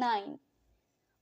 9।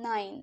9।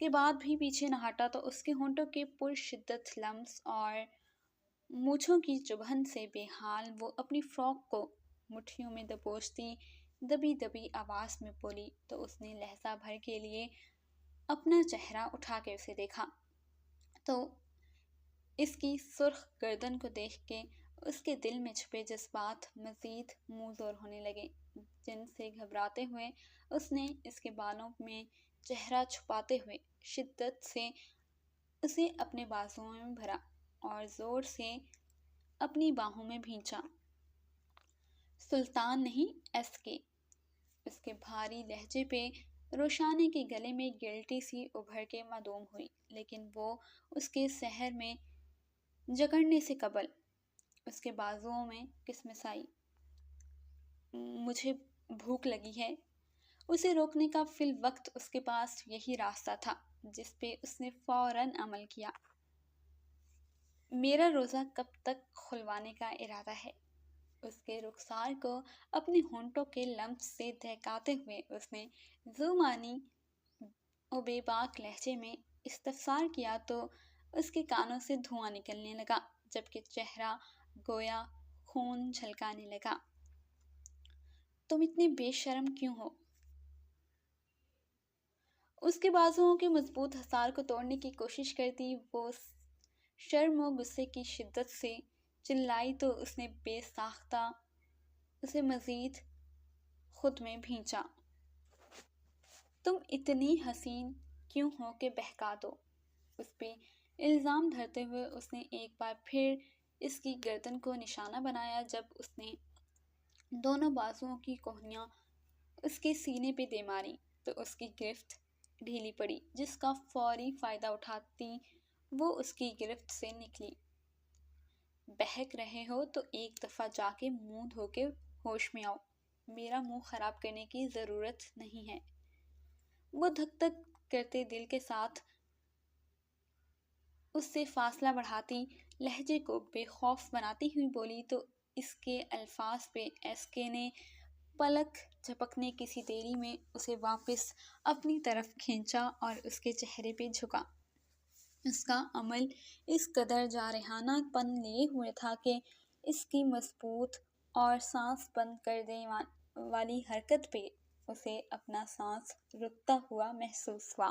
کے بعد بھی پیچھے نہ ہٹا تو اس کے ہونٹوں کے پرشدت لمس اور مونچھوں کی چبھن سے بے حال وہ اپنی فراک کو مٹھیوں میں دبوچتی دبی دبی آواز میں بولی تو اس نے لہجہ بھر کے لیے اپنا چہرہ اٹھا کے اسے دیکھا تو اس کی سرخ گردن کو دیکھ کے اس کے دل میں چھپے جذبات مزید منہ زور ہونے لگے، جن سے گھبراتے ہوئے اس نے اس کے بالوں میں چہرہ چھپاتے ہوئے شدت سے اسے اپنے بازوؤں میں بھرا اور زور سے اپنی باہوں میں بھینچا۔ سلطان نہیں، ایس کے۔ اس کے بھاری لہجے پہ روشانی کے گلے میں گلٹی سی ابھر کے معدوم ہوئی، لیکن وہ اس کے سحر میں جکڑنے سے قبل اس کے بازوؤں میں کسمس آئی۔ مجھے بھوک لگی ہے۔ اسے روکنے کا فی الوقت اس کے پاس یہی راستہ تھا جس پہ اس نے فوراً عمل کیا۔ میرا روزہ کب تک کھلوانے کا ارادہ ہے؟ اس کے رخسار کو اپنے ہونٹوں کے لمس سے دہکاتے ہوئے اس نے زمانی و بے باک لہجے میں استفسار کیا تو اس کے کانوں سے دھواں نکلنے لگا جبکہ چہرہ گویا خون جھلکانے لگا۔ تم اتنے بے شرم کیوں ہو؟ اس کے بازوؤں کے مضبوط حصار کو توڑنے کی کوشش کرتی وہ شرم و غصے کی شدت سے چلائی تو اس نے بے ساختہ اسے مزید خود میں بھینچا۔ تم اتنی حسین کیوں ہو کہ بہکا دو؟ اس پہ الزام دھرتے ہوئے اس نے ایک بار پھر اس کی گردن کو نشانہ بنایا۔ جب اس نے دونوں بازوؤں کی کوہنیاں اس کے سینے پہ دے ماری تو اس کی گرفت ڈھیلی پڑی، جس کا فوری فائدہ اٹھاتی وہ اس کی گرفت سے نکلی۔ بہک رہے ہو تو ایک دفعہ جا کے منہ دھو کے ہوش میں آؤ، میرا منہ خراب کرنے کی ضرورت نہیں ہے۔ وہ دھک دھک کرتے دل کے ساتھ اس سے فاصلہ بڑھاتی لہجے کو بے خوف بناتی ہوئی بولی تو اس کے الفاظ پہ ایس کے نے پلک جھپکنے کسی دیری میں اسے واپس اپنی طرف کھینچا اور اس کے چہرے پہ جھکا۔ اس کا عمل اس قدر جارحانہ پن لیے ہوئے تھا کہ اس کی مضبوط اور سانس بند کر دینے والی حرکت پہ اسے اپنا سانس رکتا ہوا محسوس ہوا۔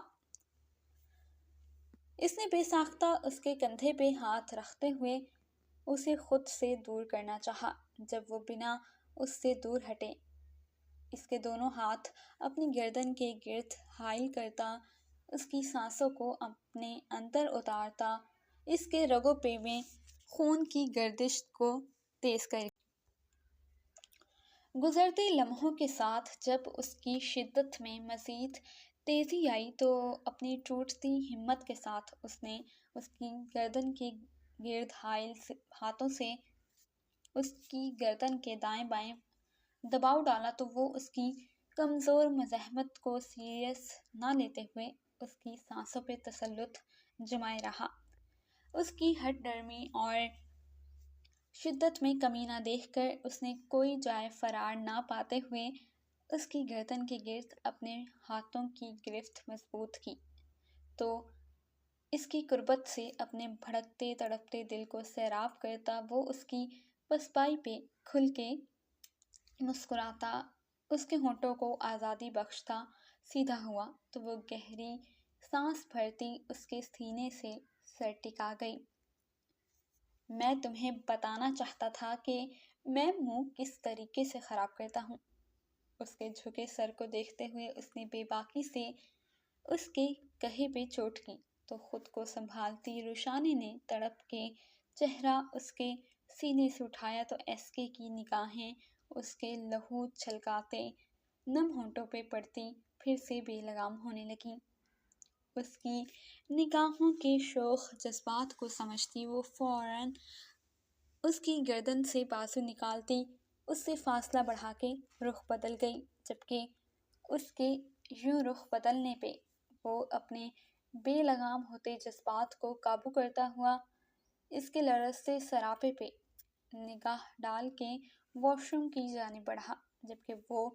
اس نے بے ساختہ اس کے کندھے پہ ہاتھ رکھتے ہوئے اسے خود سے دور کرنا چاہا۔ جب وہ بنا اس سے دور ہٹے، اس کے دونوں ہاتھ اپنی گردن کے گرد حائل کرتا اس کی سانسوں کو اپنے اندر اتارتا اس کے رگوں پہ میں خون کی گردش کو تیز کر گزرتے لمحوں کے ساتھ جب اس کی شدت میں مزید تیزی آئی تو اپنی ٹوٹتی ہمت کے ساتھ اس نے اس کی گردن کے گرد حائل ہاتھوں سے اس کی گردن کے دائیں بائیں دباؤ ڈالا تو وہ اس کی کمزور مزاحمت کو سیریس نہ لیتے ہوئے اس کی سانسوں پہ تسلط جمائے رہا۔ اس کی ہٹ نرمی اور شدت میں کمی نہ دیکھ کر اس نے کوئی جائے فرار نہ پاتے ہوئے اس کی گردن کے گرد اپنے ہاتھوں کی گرفت مضبوط کی تو اس کی قربت سے اپنے بھڑکتے تڑپتے دل کو سیراب کرتا وہ اس کی پسپائی پہ کھل کے مسکراتا اس کے ہونٹوں کو آزادی بخشتا سیدھا ہوا تو وہ گہری سانس بھرتی اس کے سینے سے سر ٹکا گئی۔ میں تمہیں بتانا چاہتا تھا کہ میں منہ کس طریقے سے خراب کرتا ہوں۔ اس کے جھکے سر کو دیکھتے ہوئے اس نے بے باکی سے اس کے کہے پہ چوٹ کی تو خود کو سنبھالتی روشانی نے تڑپ کے چہرہ اس کے سینے سے اٹھایا تو ایس کے کی نگاہیں اس کے لہو چھلکاتے نم ہونٹوں پہ پڑتی پھر سے بے لگام ہونے لگیں۔ اس کی نگاہوں کے شوخ جذبات کو سمجھتی وہ فوراً اس کی گردن سے بازو نکالتی اس سے فاصلہ بڑھا کے رخ بدل گئی جبکہ اس کے یوں رخ بدلنے پہ وہ اپنے بے لگام ہوتے جذبات کو قابو کرتا ہوا اس کے لرزتے سراپے پہ نگاہ ڈال کے واش روم کی جانب بڑھا جبکہ وہ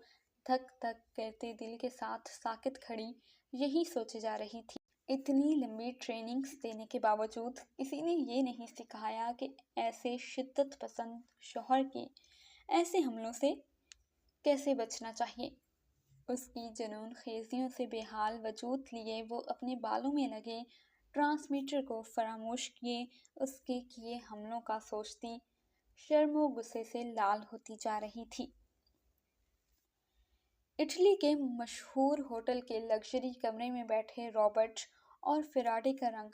دھک دھک کرتے دل کے ساتھ ساکت کھڑی یہی سوچے جا رہی تھی اتنی لمبی ٹریننگز دینے کے باوجود کسی نے یہ نہیں سکھایا کہ ایسے شدت پسند شوہر کے ایسے حملوں سے کیسے بچنا چاہیے۔ اس کی جنون خیزیوں سے بے حال وجود لیے وہ اپنے بالوں میں لگے ٹرانسمیٹر کو فراموش کیے اس کے کیے حملوں کا سوچتی شرم و غصے سے لال ہوتی جا رہی تھی۔ اٹلی کے مشہور ہوٹل کے لگژری کمرے میں بیٹھے رابرٹ اور فیراڈے کا رنگ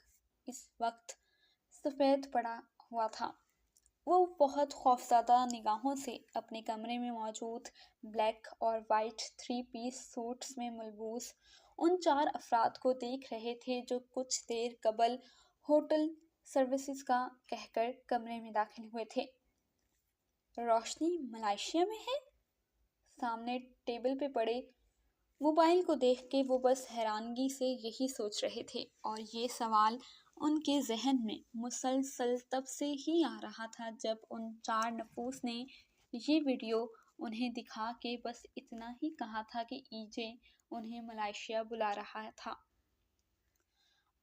اس وقت سفید پڑا ہوا تھا۔ وہ بہت خوفزدہ نگاہوں سے اپنے کمرے میں موجود بلیک اور وائٹ 3 پیس سوٹس میں ملبوس ان 4 افراد کو دیکھ رہے تھے جو کچھ دیر قبل ہوٹل سروسز کا کہہ کر کمرے میں داخل ہوئے تھے۔ روشنی ملائیشیا میں ہے؟ سامنے ٹیبل پہ پڑے موبائل کو دیکھ کے وہ بس حیرانگی سے یہی سوچ رہے تھے، اور یہ سوال ان کے ذہن میں مسلسل تب سے ہی آ رہا تھا جب ان 4 نفوس نے یہ ویڈیو انہیں دکھا کے بس اتنا ہی کہا تھا کہ ای جے انہیں ملائیشیا بلا رہا تھا۔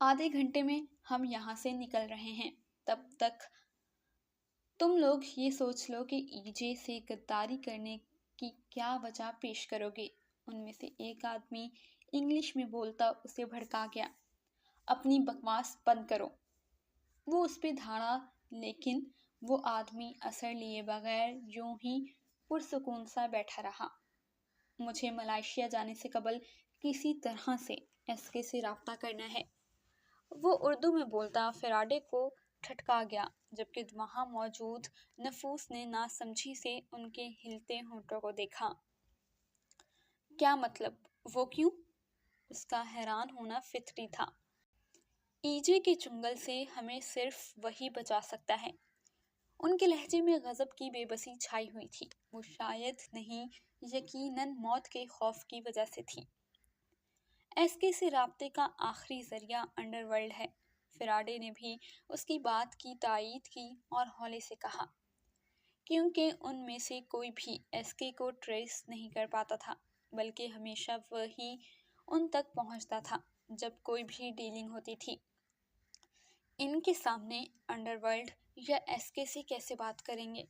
آدھے گھنٹے میں ہم یہاں سے نکل رہے ہیں، تب تک تم لوگ یہ سوچ لو کہ ای جے سے غداری کرنے کی کیا وجہ پیش کرو گے۔ ان میں سے ایک آدمی انگلش میں بولتا اسے بھڑکا گیا۔ اپنی بکواس بند کرو، وہ اس پہ دھاڑا، لیکن وہ آدمی اثر لیے بغیر یوں ہی پرسکون سا بیٹھا رہا۔ مجھے ملائیشیا جانے سے قبل کسی طرح سے ایس کے سے رابطہ کرنا ہے، وہ اردو میں بولتا فیراڈے کو ٹھٹکا گیا، جبکہ وہاں موجود نفوس نے ناسمجھی سے ان کے ہلتے ہونٹوں کو دیکھا۔ کیا مطلب؟ وہ کیوں؟ اس کا حیران ہونا فطری تھا۔ ای جے کے چنگل سے ہمیں صرف وہی بچا سکتا ہے۔ ان کے لہجے میں غضب کی بے بسی چھائی ہوئی تھی۔ وہ شاید نہیں، یقیناً موت کے خوف کی وجہ سے تھی۔ ایس کے سے رابطے کا آخری ذریعہ انڈر ورلڈ ہے۔ فیراڈے نے بھی اس کی بات کی تائید کی اور ہولے سے کہا، کیونکہ ان میں سے کوئی بھی ایس کے کو ٹریس نہیں کر پاتا تھا، بلکہ ہمیشہ وہی ان تک پہنچتا تھا جب کوئی بھی ڈیلنگ ہوتی تھی۔ ان کے سامنے انڈر ورلڈ یا ایس کے سی کیسے بات کریں گے؟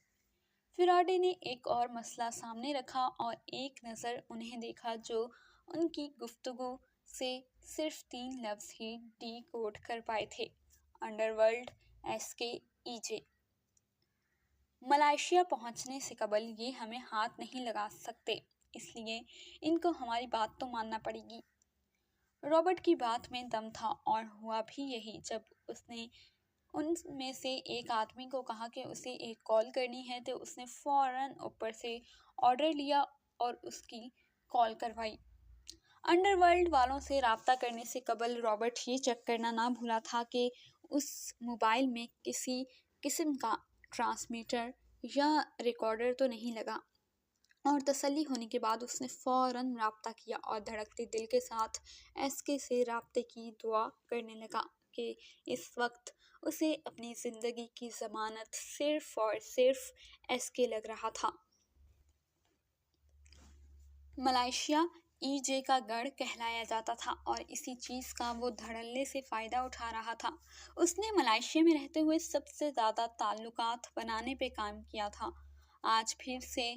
فیراڈے نے ایک اور مسئلہ سامنے رکھا اور ایک نظر انہیں دیکھا جو ان کی گفتگو سے صرف 3 لفظ ہی ڈی کوڈ کر پائے تھے: انڈر ورلڈ، ایس کے، ای جے۔ ملائیشیا پہنچنے سے قبل یہ ہمیں ہاتھ نہیں لگا سکتے، اس لیے ان کو ہماری بات تو ماننا پڑے گی۔ رابرٹ کی بات میں دم تھا، اور ہوا بھی یہی۔ جب اس نے ان میں سے ایک آدمی کو کہا کہ اسے ایک کال کرنی ہے تو اس نے فوراً اوپر سے آرڈر لیا اور اس کی کال کروائی۔ انڈر ورلڈ والوں سے رابطہ کرنے سے قبل رابرٹ یہ چیک کرنا نہ بھولا تھا کہ اس موبائل میں کسی قسم کا ٹرانسمیٹر یا ریکارڈر تو نہیں لگا، اور تسلی ہونے کے بعد اس نے فوراً رابطہ کیا اور دھڑکتے دل کے ساتھ ایس کے سے رابطے کی دعا کرنے لگا کہ اس وقت اسے اپنی زندگی کی ضمانت صرف اور صرف ایس کے لگ رہا تھا۔ ملائیشیا ای جے کا گڑھ کہلایا جاتا تھا، اور اسی چیز کا وہ دھڑلے سے فائدہ اٹھا رہا تھا۔ اس نے ملائیشیا میں رہتے ہوئے سب سے زیادہ تعلقات بنانے پہ کام کیا تھا۔ آج پھر سے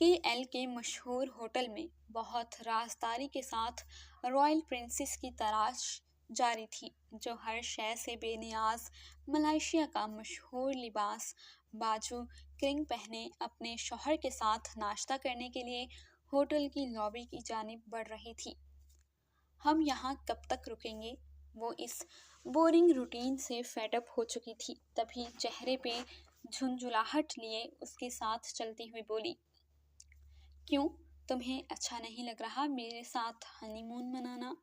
کے ایل کے مشہور ہوٹل میں بہت رازداری کے ساتھ رائل پرنسس کی تلاش جاری تھی، جو ہر شے سے بے نیاز ملائیشیا کا مشہور لباس باجو کرنگ پہنے اپنے شوہر کے ساتھ ناشتہ کرنے کے لیے ہوٹل کی لابی کی جانب بڑھ رہی تھی۔ ہم یہاں کب تک رکیں گے؟ وہ اس بورنگ روٹین سے فیڈ اپ ہو چکی تھی، تبھی چہرے پہ جھنجھلاہٹ لیے اس کے ساتھ چلتی ہوئی بولی، کیوں، تمہیں اچھا نہیں لگ رہا میرے ساتھ ہنی مون منانا؟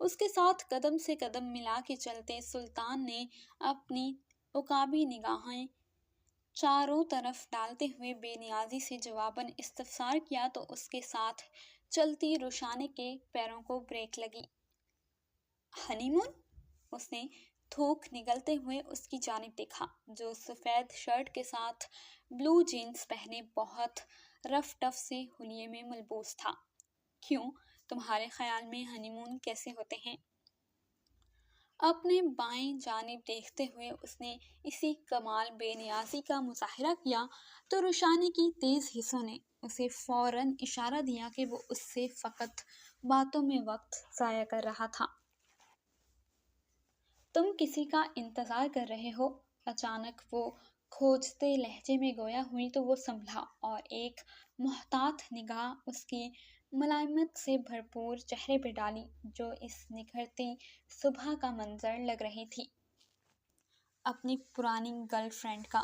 اس کے ساتھ قدم سے قدم ملا کے چلتے سلطان نے اپنی عقابی نگاہیں چاروں طرف ڈالتے ہوئے بے نیازی سے جواباً استفسار کیا تو اس کے ساتھ چلتی روشانے کے پیروں کو بریک لگی۔ ہنی مون؟ اس نے تھوک نگلتے ہوئے اس کی جانب دیکھا، جو سفید شرٹ کے ساتھ بلو جینز پہنے بہت رف ٹف سے حلیے میں ملبوس تھا۔ کیوں، تمہارے خیال میں ہنی مون کیسے ہوتے ہیں؟ اپنے بائیں جانب دیکھتے ہوئے اس نے اسی کمال بے نیازی کا مظاہرہ کیا تو روشانی کی تیز حصوں نے اسے فوراً اشارہ دیا کہ وہ اس سے فقط باتوں میں وقت ضائع کر رہا تھا۔ تم کسی کا انتظار کر رہے ہو؟ اچانک وہ کھوجتے لہجے میں گویا ہوئی تو وہ سنبھلا اور ایک محتاط نگاہ اس کی ملائمت سے بھرپور چہرے پہ ڈالی جو اس نکھرتی صبح کا منظر لگ رہی تھی۔ اپنی پرانی گرل فرینڈ کا۔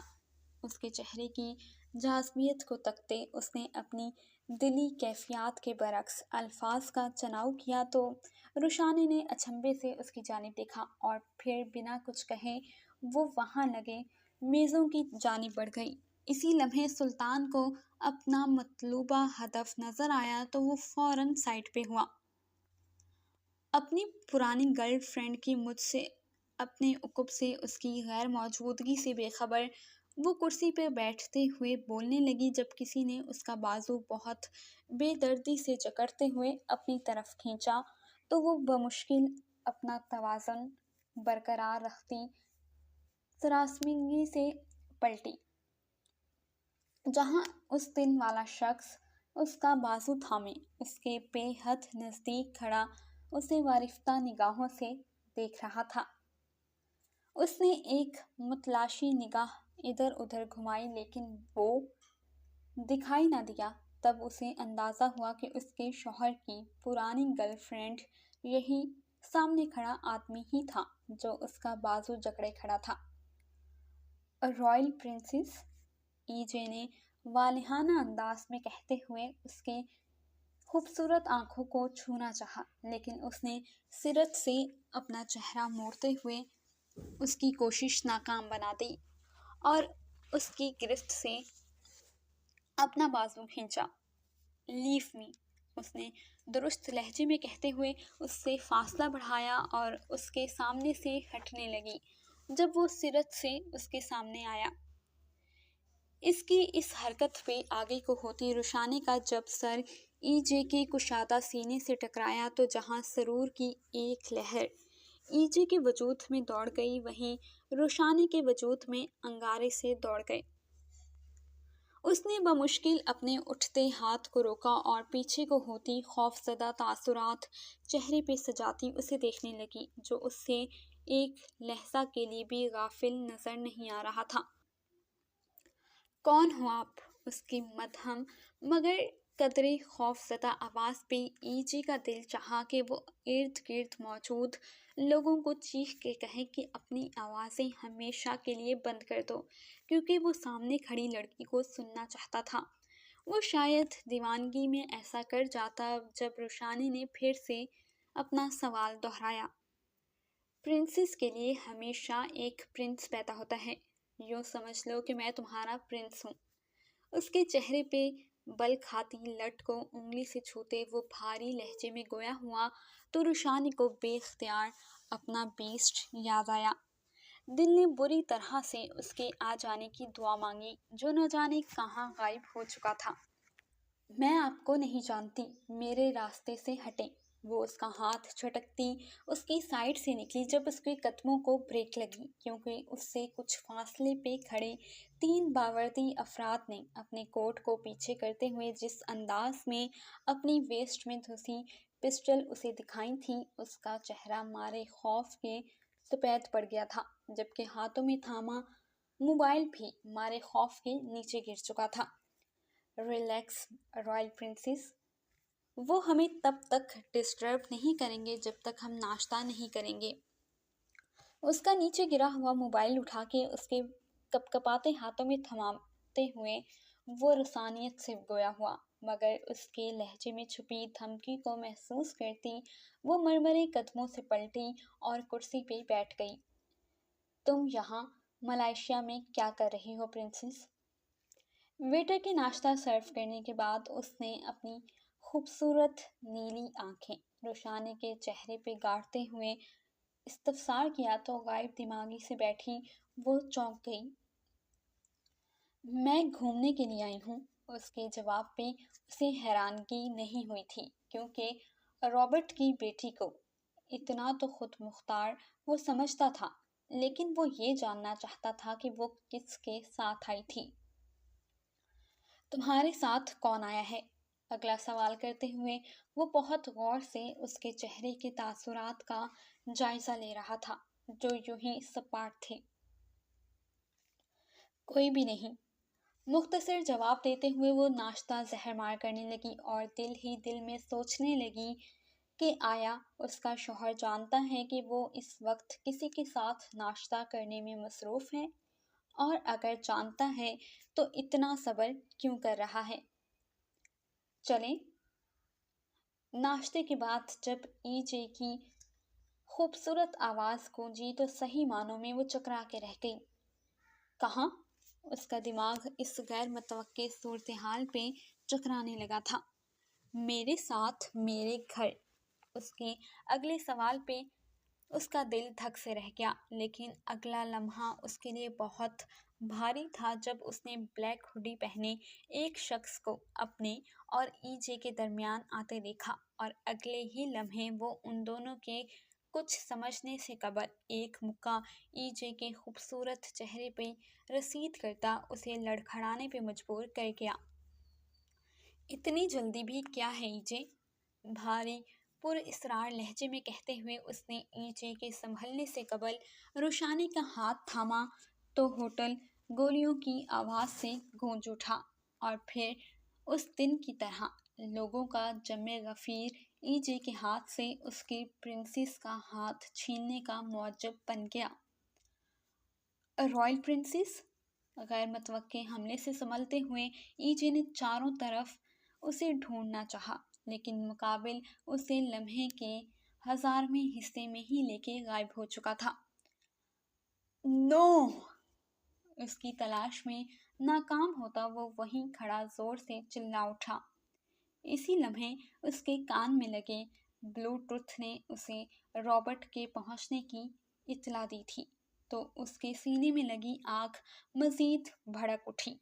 اس کے چہرے کی جاذبیت کو تکتے اس نے اپنی دلی کیفیات کے برعکس الفاظ کا چناؤ کیا تو روشانی نے اچنبھے سے اس کی جانب دیکھا اور پھر بنا کچھ کہے وہ وہاں لگے میزوں کی جانب بڑھ گئی۔ اسی لمحے سلطان کو اپنا مطلوبہ ہدف نظر آیا تو وہ فوراً سائڈ پہ ہوا۔ اپنی پرانی گرل فرینڈ کی مجھ سے اپنے عقب سے اس کی غیر موجودگی سے بے خبر وہ کرسی پہ بیٹھتے ہوئے بولنے لگی جب کسی نے اس کا بازو بہت بے دردی سے جکڑتے ہوئے اپنی طرف کھینچا تو وہ بمشکل اپنا توازن برقرار رکھتی سراسیمگی سے پلٹی۔ جہاں اس دن والا شخص اس کا بازو تھامے اس کے بے حد نزدیک کھڑا اسے وارفتہ نگاہوں سے دیکھ رہا تھا، اس نے ایک متلاشی نگاہ ادھر ادھر گھمائی لیکن وہ دکھائی نہ دیا۔ تب اسے اندازہ ہوا کہ اس کے شوہر کی پرانی گرل فرینڈ یہی سامنے کھڑا آدمی ہی تھا جو اس کا بازو جکڑے کھڑا تھا۔ رائل پرنسس، ای جے نے والہانہ انداز میں کہتے ہوئے اس کے خوبصورت آنکھوں کو چھونا چاہا لیکن اس نے سرت سے اپنا چہرہ موڑتے ہوئے اس کی کوشش ناکام بنا دی اور اس کی گرفت سے اپنا بازو کھینچا۔ لیو می، اس نے درست لہجے میں کہتے ہوئے اس سے فاصلہ بڑھایا اور اس کے سامنے سے ہٹنے لگی جب وہ سرت سے اس کے سامنے آیا۔ اس کی اس حرکت پہ آگے کو ہوتی روشانی کا جب سر ای جے کے کشادہ سینے سے ٹکرایا تو جہاں سرور کی ایک لہر ای جے کے وجود میں دوڑ گئی وہیں روشانی کے وجود میں انگارے سے دوڑ گئے۔ اس نے بمشکل اپنے اٹھتے ہاتھ کو روکا اور پیچھے کو ہوتی خوفزدہ تاثرات چہرے پہ سجاتی اسے دیکھنے لگی جو اس سے ایک لحظہ کے لیے بھی غافل نظر نہیں آ رہا تھا۔ کون ہو آپ؟ اس کی مدھم مگر قدرے خوفزدہ آواز پہ ای جے کا دل چاہا کہ وہ ارد گرد موجود لوگوں کو چیخ کے کہے کہ اپنی آوازیں ہمیشہ کے لیے بند کر دو کیونکہ وہ سامنے کھڑی لڑکی کو سننا چاہتا تھا۔ وہ شاید دیوانگی میں ایسا کر جاتا جب روشانی نے پھر سے اپنا سوال دہرایا۔ پرنسس کے لیے ہمیشہ ایک پرنس پیدا ہوتا ہے، یوں سمجھ لو کہ میں تمہارا پرنس ہوں۔ اس کے چہرے پہ بل کھاتی لٹ کو انگلی سے چھوتے وہ بھاری لہجے میں گویا ہوا تو روشانی کو بے اختیار اپنا بیسٹ یاد آیا۔ دل نے بری طرح سے اس کے آ جانے کی دعا مانگی جو نہ جانے کہاں غائب ہو چکا تھا۔ میں آپ کو نہیں جانتی، میرے راستے سے ہٹیں۔ وہ اس کا ہاتھ جھٹکتی اس کی سائڈ سے نکلی جب اس کے قدموں کو بریک لگی کیونکہ اس سے کچھ فاصلے پہ کھڑے 3 باوردی افراد نے اپنے کوٹ کو پیچھے کرتے ہوئے جس انداز میں اپنی ویسٹ میں دھسی پسٹل اسے دکھائی تھی اس کا چہرہ مارے خوف کے سپید پڑ گیا تھا جبکہ ہاتھوں میں تھاما موبائل بھی مارے خوف کے نیچے گر چکا تھا۔ ریلیکس رائل پرنسس، وہ ہمیں تب تک ڈسٹرب نہیں کریں گے جب تک ہم ناشتہ نہیں کریں گے۔ اس کا نیچے گرا ہوا موبائل اٹھا کے اس کے کپکپاتے ہاتھوں میں تھماتے ہوئے وہ رسانیت سے گویا ہوا مگر اس کے لہجے میں چھپی دھمکی کو محسوس کرتی وہ مرمرے قدموں سے پلٹی اور کرسی پہ بیٹھ گئی۔ تم یہاں ملائیشیا میں کیا کر رہی ہو پرنسس؟ ویٹر کے ناشتہ سرو کرنے کے بعد اس نے اپنی خوبصورت نیلی آنکھیں روشانی کے چہرے پہ گاڑتے ہوئے استفسار کیا تو غائب دماغی سے بیٹھی وہ چونک گئی۔ میں گھومنے کے لیے آئی ہوں۔ اس کے جواب پہ اسے حیرانگی نہیں ہوئی تھی کیونکہ رابرٹ کی بیٹی کو اتنا تو خود مختار وہ سمجھتا تھا، لیکن وہ یہ جاننا چاہتا تھا کہ وہ کس کے ساتھ آئی تھی۔ تمہارے ساتھ کون آیا ہے؟ اگلا سوال کرتے ہوئے وہ بہت غور سے اس کے چہرے کے تاثرات کا جائزہ لے رہا تھا جو یوں ہی سپاٹ تھے۔ کوئی بھی نہیں، مختصر جواب دیتے ہوئے وہ ناشتہ زہر مار کرنے لگی اور دل ہی دل میں سوچنے لگی کہ آیا اس کا شوہر جانتا ہے کہ وہ اس وقت کسی کے ساتھ ناشتہ کرنے میں مصروف ہے، اور اگر جانتا ہے تو اتنا صبر کیوں کر رہا ہے؟ چلیں۔ ناشتے کے بعد جب ای جے کی خوبصورت آواز گونجی تو صحیح معنوں میں وہ چکرا کے رہ گئی۔ کہاں؟ اس کا دماغ اس غیر متوقع صورتحال پہ چکرانے لگا تھا۔ میرے ساتھ میرے گھر۔ اس کے اگلے سوال پہ اس کا دل دھک سے رہ گیا، لیکن اگلا لمحہ اس کے لیے بہت بھاری تھا جب اس نے بلیک ہوڈی پہنے ایک شخص کو اپنے اور ای جے کے درمیان آتے دیکھا، اور اگلے ہی لمحے وہ ان دونوں کے کچھ سمجھنے سے قبل ایک مکہ ای جے کے خوبصورت چہرے پہ رسید کرتا اسے لڑکھڑانے پہ مجبور کر گیا۔ اتنی جلدی بھی کیا ہے ای جے؟ بھاری پر اسرار لہجے میں کہتے ہوئے اس نے ای جے کے سنبھلنے سے قبل روشانی کا ہاتھ تھاما تو ہوٹل گولیوں کی آواز سے گونج اٹھا، اور پھر اس دن کی طرح لوگوں کا جمع غفیر ای جے کے ہاتھ سے اس کی پرنسس کا ہاتھ چھیننے کا موجب بن گیا۔ Royal princess? غیر متوقع حملے سے سنبھلتے ہوئے ای جے نے چاروں طرف اسے ڈھونڈنا چاہا، لیکن مقابل اسے لمحے کے 1000ویں حصے میں ہی لے کے غائب ہو چکا تھا۔ نو! اس کی تلاش میں ناکام ہوتا وہ وہیں کھڑا زور سے چلا اٹھا۔ اسی لمحے اس کے کان میں لگے بلوٹوتھ نے اسے رابرٹ کے پہنچنے کی اطلاع دی تھی، تو اس کے سینے میں لگی آگ مزید بھڑک اٹھی،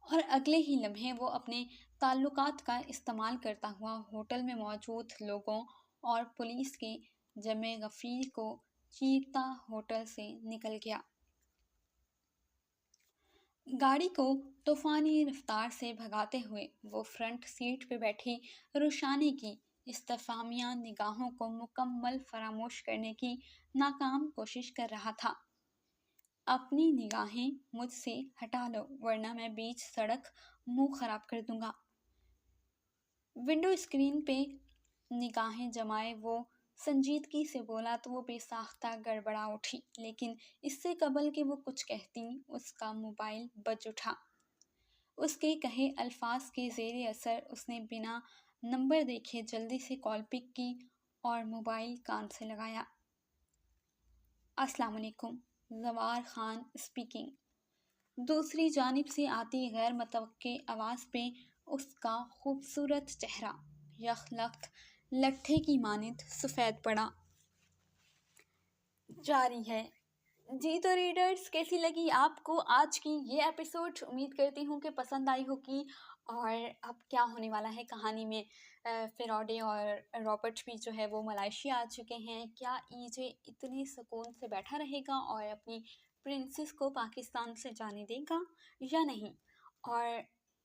اور اگلے ہی لمحے وہ اپنے تعلقات کا استعمال کرتا ہوا ہوٹل میں موجود لوگوں اور پولیس کے جمع غفیر کو چیرتا ہوٹل سے نکل گیا۔ گاڑی کو طوفانی رفتار سے بھگاتے ہوئے وہ فرنٹ سیٹ پہ بیٹھی روشانی کی استفہامیہ نگاہوں کو مکمل فراموش کرنے کی ناکام کوشش کر رہا تھا۔ اپنی نگاہیں مجھ سے ہٹا لو ورنہ میں بیچ سڑک منہ خراب کر دوں گا۔ ونڈو اسکرین پہ نگاہیں جمائے وہ سنجیدگی سے بولا تو وہ بے ساختہ گڑبڑا اٹھی، لیکن اس سے قبل کہ وہ کچھ کہتی اس کا موبائل بج اٹھا۔ اس کے کہے الفاظ کے زیر اثر اس نے بنا نمبر دیکھے جلدی سے کال پک کی اور موبائل کان سے لگایا۔ السلام علیکم، زوار خان اسپیکنگ۔ دوسری جانب سے آتی غیر متوقع آواز پہ اس کا خوبصورت چہرہ یکلخت لٹھے کی مانند سفید پڑا۔ جاری ہے۔ جی تو ریڈرز، کیسی لگی آپ کو آج کی یہ ایپیسوڈ؟ امید کرتی ہوں کہ پسند آئی ہوگی۔ اور اب کیا ہونے والا ہے کہانی میں؟ فیراڈے اور رابرٹ بھی جو ہے وہ ملائیشیا آ چکے ہیں۔ کیا ای جے اتنے سکون سے بیٹھا رہے گا اور اپنی پرنسس کو پاکستان سے جانے دے گا یا نہیں؟ اور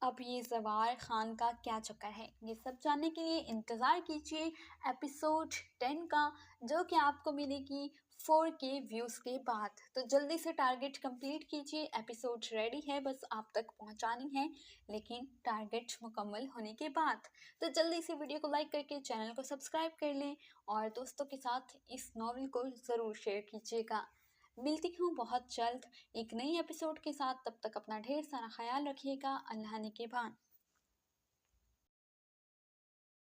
اب یہ زوار خان کا کیا چکر ہے؟ یہ سب جاننے کے لیے انتظار کیجیے ایپیسوڈ 10 کا، جو کہ آپ کو ملے گی 4K ویوز کے بعد۔ تو جلدی سے ٹارگٹ کمپلیٹ کیجیے، ایپیسوڈ ریڈی ہے، بس آپ تک پہنچانی ہے، لیکن ٹارگٹ مکمل ہونے کے بعد۔ تو جلدی سے ویڈیو کو لائک کر کے چینل کو سبسکرائب کر لیں اور دوستوں کے ساتھ اس ناول کو ضرور شیئر کیجیے گا۔ ملتی ہوں بہت جلد ایک نئی ایپیسوڈ کے ساتھ، تب تک اپنا ڈھیر سارا خیال رکھیے گا۔ اللہ نگہبان۔